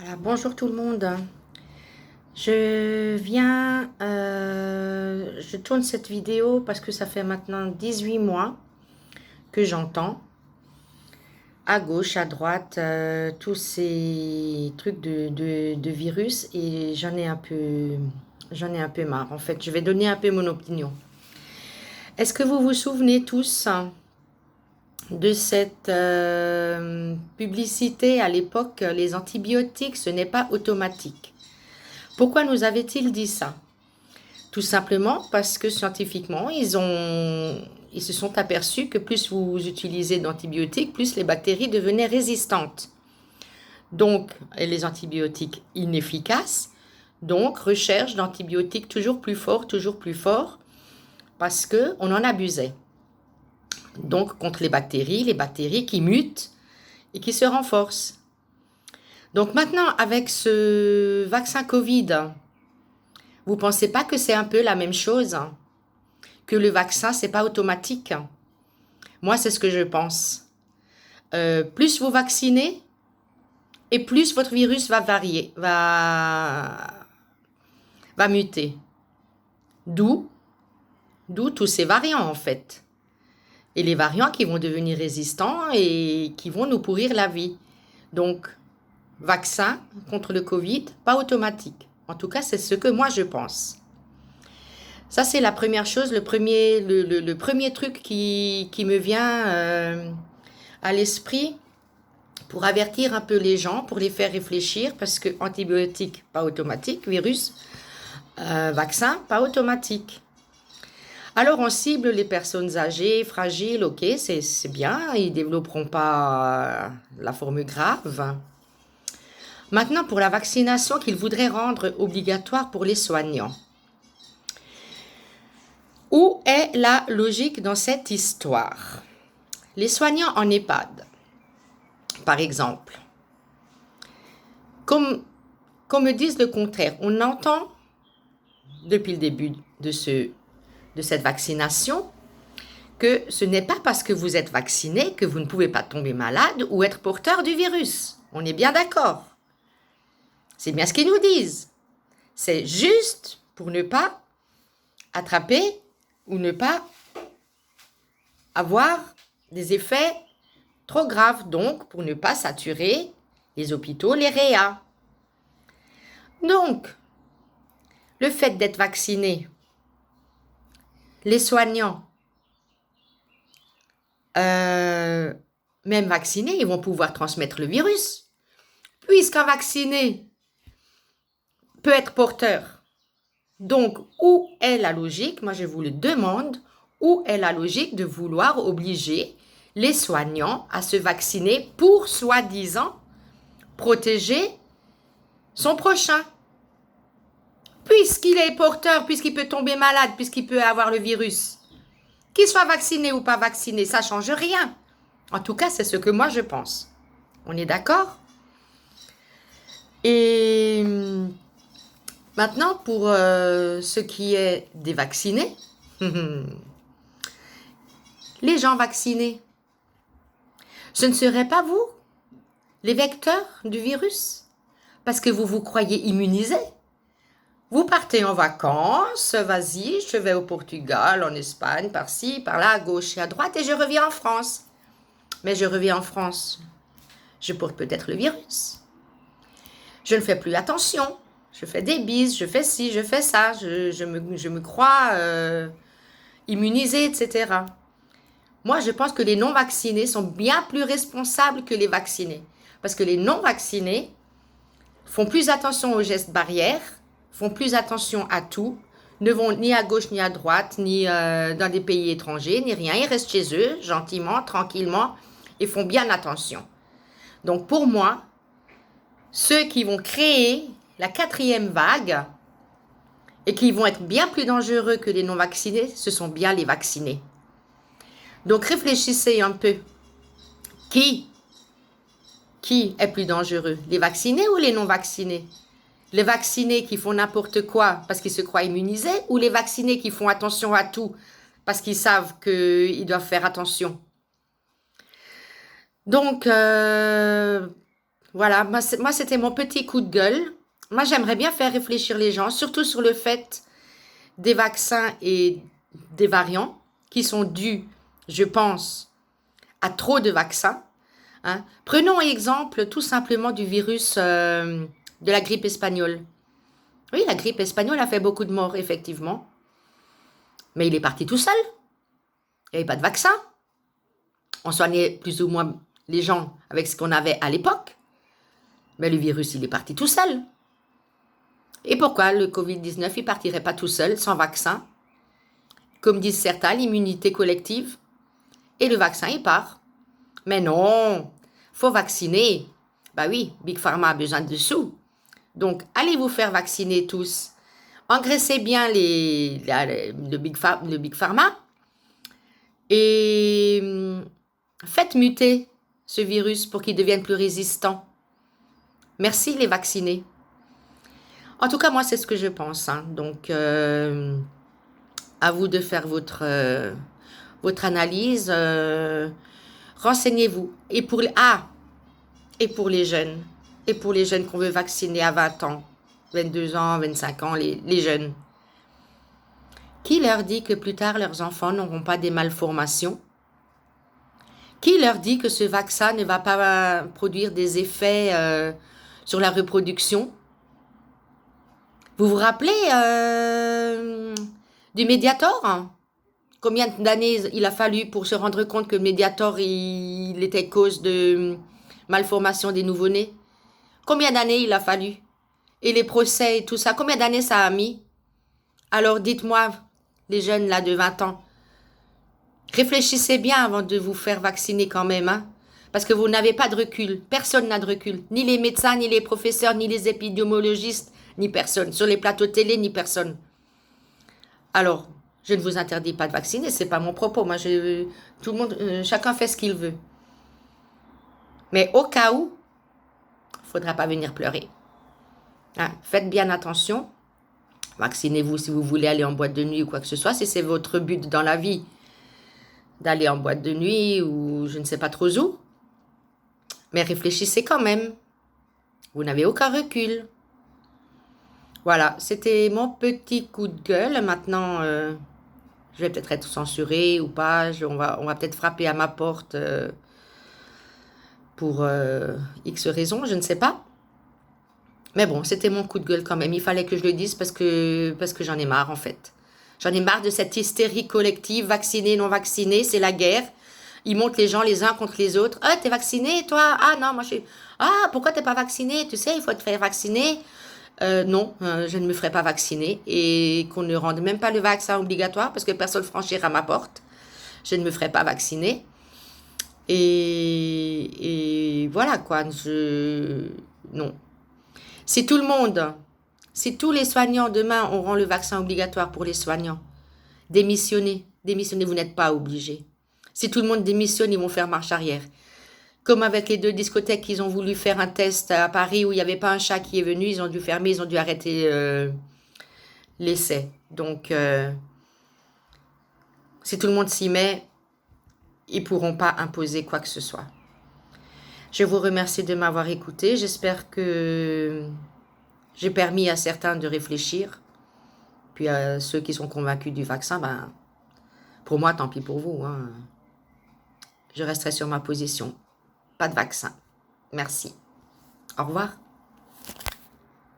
Voilà, bonjour tout le monde. Je tourne cette vidéo parce que ça fait maintenant 18 mois que j'entends à gauche, à droite, tous ces trucs de virus et j'en ai un peu marre. En fait, je vais donner un peu mon opinion. Est-ce que vous vous souvenez tous de cette publicité à l'époque, les antibiotiques, ce n'est pas automatique. Pourquoi nous avait-il dit ça? Tout simplement parce que scientifiquement, ils se sont aperçus que plus vous utilisez d'antibiotiques, plus les bactéries devenaient résistantes. Donc, les antibiotiques inefficaces, donc recherche d'antibiotiques toujours plus fort, parce qu'on en abusait. Donc, contre les bactéries qui mutent et qui se renforcent. Donc maintenant, avec ce vaccin Covid, vous pensez pas que c'est un peu la même chose? Que le vaccin, c'est pas automatique? Moi, c'est ce que je pense. Plus vous vaccinez, et plus votre virus va varier, va muter. D'où tous ces variants, en fait. Et les variants qui vont devenir résistants et qui vont nous pourrir la vie. Donc, vaccin contre le Covid, pas automatique. En tout cas, c'est ce que moi, je pense. Ça, c'est la première chose, le premier truc qui me vient à l'esprit pour avertir un peu les gens, pour les faire réfléchir, parce que antibiotiques, pas automatique, virus, vaccin, pas automatique. Alors, on cible les personnes âgées, fragiles, ok, c'est bien, ils ne développeront pas la forme grave. Maintenant, pour la vaccination qu'ils voudraient rendre obligatoire pour les soignants. Où est la logique dans cette histoire? Les soignants en EHPAD, par exemple, qu'on me dise le contraire. On entend, depuis le début de cette vaccination, que ce n'est pas parce que vous êtes vacciné que vous ne pouvez pas tomber malade ou être porteur du virus. On est bien d'accord. C'est bien ce qu'ils nous disent. C'est juste pour ne pas attraper ou ne pas avoir des effets trop graves, donc pour ne pas saturer les hôpitaux, les réa. Donc, le fait d'être vacciné, les soignants, même vaccinés, ils vont pouvoir transmettre le virus, puisqu'un vacciné peut être porteur. Donc, où est la logique? Moi, je vous le demande, où est la logique de vouloir obliger les soignants à se vacciner pour, soi-disant, protéger son prochain? Puisqu'il est porteur, puisqu'il peut tomber malade, puisqu'il peut avoir le virus. Qu'il soit vacciné ou pas vacciné, ça ne change rien. En tout cas, c'est ce que moi je pense. On est d'accord? Et maintenant, pour ce qui est des vaccinés, les gens vaccinés, ce ne serait pas vous, les vecteurs du virus, parce que vous vous croyez immunisés. Vous partez en vacances, vas-y, je vais au Portugal, en Espagne, par-ci, par-là, à gauche et à droite, et je reviens en France. Mais je reviens en France, je porte peut-être le virus. Je ne fais plus attention. Je fais des bises, je fais ci, je fais ça, je me crois immunisée, etc. Moi, je pense que les non-vaccinés sont bien plus responsables que les vaccinés. Parce que les non-vaccinés font plus attention aux gestes barrières, font plus attention à tout, ne vont ni à gauche ni à droite, ni dans des pays étrangers, ni rien. Ils restent chez eux, gentiment, tranquillement, et font bien attention. Donc pour moi, ceux qui vont créer la 4e vague et qui vont être bien plus dangereux que les non-vaccinés, ce sont bien les vaccinés. Donc réfléchissez un peu. Qui est plus dangereux? Les vaccinés ou les non-vaccinés? Les vaccinés qui font n'importe quoi parce qu'ils se croient immunisés ou les vaccinés qui font attention à tout parce qu'ils savent qu'ils doivent faire attention? Donc, Voilà, moi c'était mon petit coup de gueule. Moi, j'aimerais bien faire réfléchir les gens, surtout sur le fait des vaccins et des variants qui sont dus, je pense, à trop de vaccins. Hein. Prenons exemple tout simplement du virus de la grippe espagnole. Oui, la grippe espagnole a fait beaucoup de morts, effectivement. Mais il est parti tout seul. Il n'y avait pas de vaccin. On soignait plus ou moins les gens avec ce qu'on avait à l'époque. Mais le virus, il est parti tout seul. Et pourquoi le Covid-19, il partirait pas tout seul, sans vaccin? Comme disent certains, l'immunité collective. Et le vaccin, il part. Mais non, faut vacciner. Bah oui, Big Pharma a besoin de sous. Donc, allez vous faire vacciner tous. Engraissez bien le Big Pharma et faites muter ce virus pour qu'il devienne plus résistant. Merci les vaccinés. En tout cas, moi, c'est ce que je pense. Hein. Donc, à vous de faire votre analyse. Renseignez-vous. Et pour les jeunes. Et pour les jeunes qu'on veut vacciner à 20 ans, 22 ans, 25 ans, les jeunes. Qui leur dit que plus tard, leurs enfants n'auront pas des malformations? Qui leur dit que ce vaccin ne va pas produire des effets sur la reproduction? Vous vous rappelez du Mediator? Combien d'années il a fallu pour se rendre compte que le Mediator, il était cause de malformation des nouveau-nés? Combien d'années il a fallu? Et les procès et tout ça, combien d'années ça a mis? Alors dites-moi, les jeunes là de 20 ans, réfléchissez bien avant de vous faire vacciner quand même, hein? Parce que vous n'avez pas de recul. Personne n'a de recul. Ni les médecins, ni les professeurs, ni les épidémiologistes, ni personne. Sur les plateaux télé, ni personne. Alors, je ne vous interdis pas de vacciner, c'est pas mon propos. Moi, tout le monde, chacun fait ce qu'il veut. Mais au cas où, il ne faudra pas venir pleurer. Hein? Faites bien attention. Vaccinez-vous si vous voulez aller en boîte de nuit ou quoi que ce soit, si c'est votre but dans la vie d'aller en boîte de nuit ou je ne sais pas trop où. Mais réfléchissez quand même. Vous n'avez aucun recul. Voilà, c'était mon petit coup de gueule. Maintenant, je vais peut-être être censurée ou pas. On va peut-être frapper à ma porte pour X raisons, je ne sais pas. Mais bon, c'était mon coup de gueule quand même. Il fallait que je le dise parce que j'en ai marre en fait. J'en ai marre de cette hystérie collective, vaccinée, non vaccinée, c'est la guerre. Ils montent les gens les uns contre les autres. Ah, t'es vacciné, toi? Ah non, moi je suis... Ah, pourquoi t'es pas vacciné? Tu sais, il faut te faire vacciner. Non, je ne me ferai pas vacciner. Et qu'on ne rende même pas le vaccin obligatoire parce que personne ne franchira ma porte. Je ne me ferai pas vacciner. Et voilà quoi, non. Si tout le monde, si tous les soignants demain auront le vaccin obligatoire pour les soignants, démissionnez, vous n'êtes pas obligés. Si tout le monde démissionne, ils vont faire marche arrière. Comme avec les 2 discothèques, ils ont voulu faire un test à Paris où il n'y avait pas un chat qui est venu, ils ont dû fermer, ils ont dû arrêter l'essai. Donc, si tout le monde s'y met, ils ne pourront pas imposer quoi que ce soit. Je vous remercie de m'avoir écouté. J'espère que j'ai permis à certains de réfléchir. Puis à ceux qui sont convaincus du vaccin, ben, pour moi, tant pis pour vous. Hein. Je resterai sur ma position. Pas de vaccin. Merci. Au revoir.